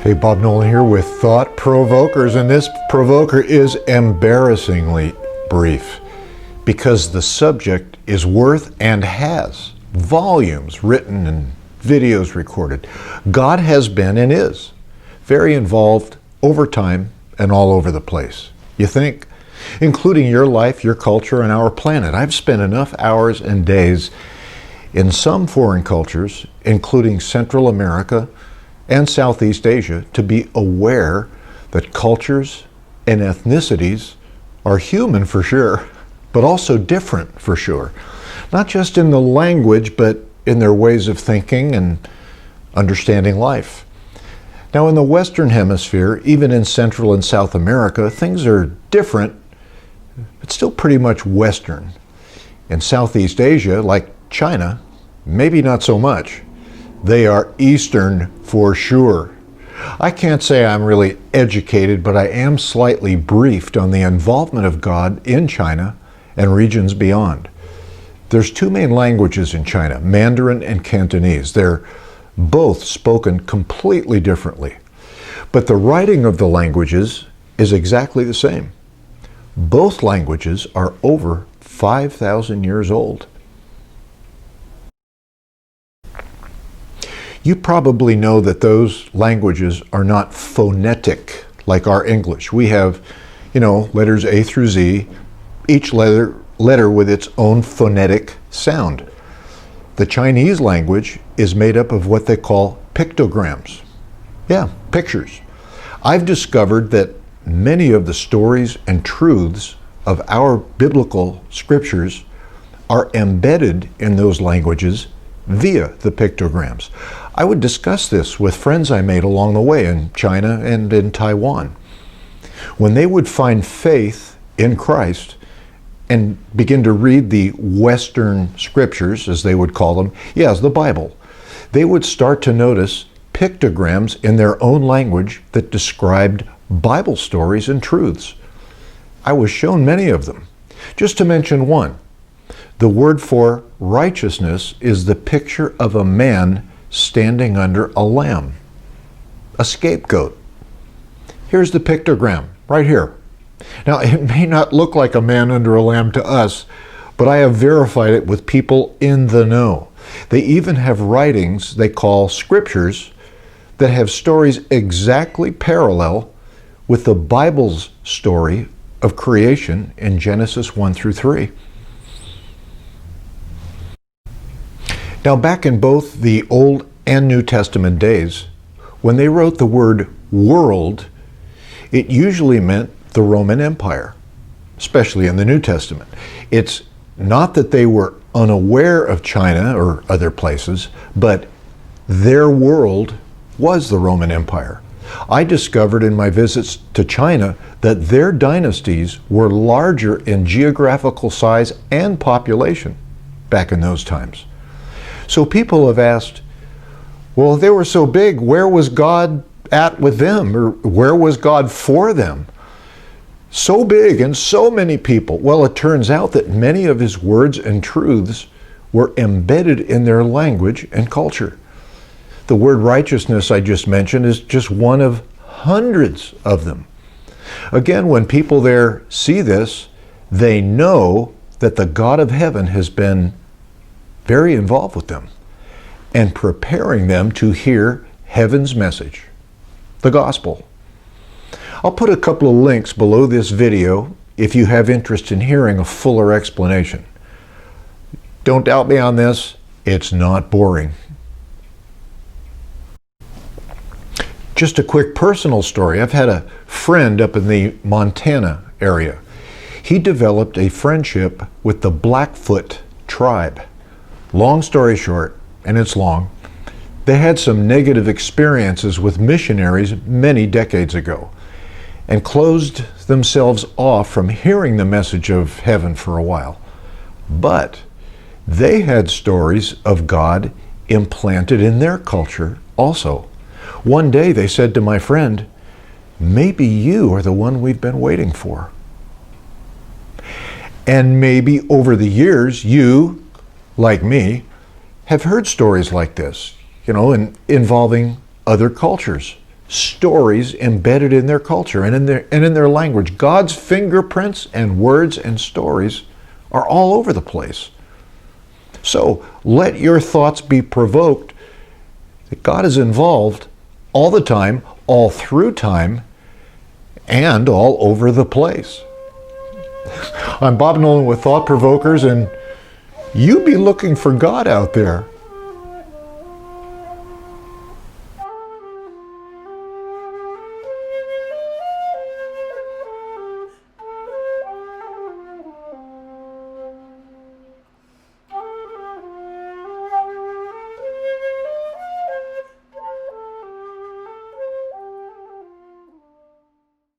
Hey, Bob Nolan here with Thought Provokers, and this provoker is embarrassingly brief because the subject is worth and has volumes written and videos recorded. God has been and is very involved over time and all over the place. You think? Including your life, your culture, and our planet. I've spent enough hours and days in some foreign cultures, including Central America and Southeast Asia, to be aware that cultures and ethnicities are human for sure, but also different for sure. Not just in the language, but in their ways of thinking and understanding life. Now, in the Western Hemisphere, even in Central and South America, things are different, but still pretty much Western. In Southeast Asia, like China, maybe not so much. They are Eastern for sure. I can't say I'm really educated, but I am slightly briefed on the involvement of God in China and regions beyond. There's two main languages in China, Mandarin and Cantonese. They're both spoken completely differently, but the writing of the languages is exactly the same. Both languages are over 5,000 years old. You probably know that those languages are not phonetic like our English. We have, letters A through Z, each letter with its own phonetic sound. The Chinese language is made up of what they call pictograms. Yeah, pictures. I've discovered that many of the stories and truths of our biblical scriptures are embedded in those languages via the pictograms. I would discuss this with friends I made along the way in China and in Taiwan. When they would find faith in Christ and begin to read the Western scriptures, as they would call them, yes, the Bible, they would start to notice pictograms in their own language that described Bible stories and truths. I was shown many of them. Just to mention one, the word for righteousness is the picture of a man standing under a lamb, a scapegoat. Here's the pictogram right here. Now, it may not look like a man under a lamb to us, but I have verified it with people in the know. They even have writings they call scriptures that have stories exactly parallel with the Bible's story of creation in Genesis 1 through 3. Now, back in both the Old and New Testament days, when they wrote the word world, it usually meant the Roman Empire, especially in the New Testament. It's not that they were unaware of China or other places, but their world was the Roman Empire. I discovered in my visits to China that their dynasties were larger in geographical size and population back in those times. So people have asked, well, if they were so big, where was God at with them? Or where was God for them? So big and so many people. Well, it turns out that many of his words and truths were embedded in their language and culture. The word righteousness I just mentioned is just one of hundreds of them. Again, when people there see this, they know that the God of heaven has been very involved with them and preparing them to hear heaven's message, the gospel. I'll put a couple of links below this video if you have interest in hearing a fuller explanation. Don't doubt me on this, it's not boring. Just a quick personal story. I've had a friend up in the Montana area. He developed a friendship with the Blackfoot tribe. Long story short, and it's long, they had some negative experiences with missionaries many decades ago and closed themselves off from hearing the message of heaven for a while. But they had stories of God implanted in their culture also. One day they said to my friend, maybe you are the one we've been waiting for. And maybe over the years, you, like me, have heard stories like this, involving other cultures stories embedded in their culture and in their language. God's fingerprints and words and stories are all over the place. So let your thoughts be provoked that God is involved all the time, all through time, and all over the place. I'm Bob Nolan with Thought Provokers, and you be looking for God out there.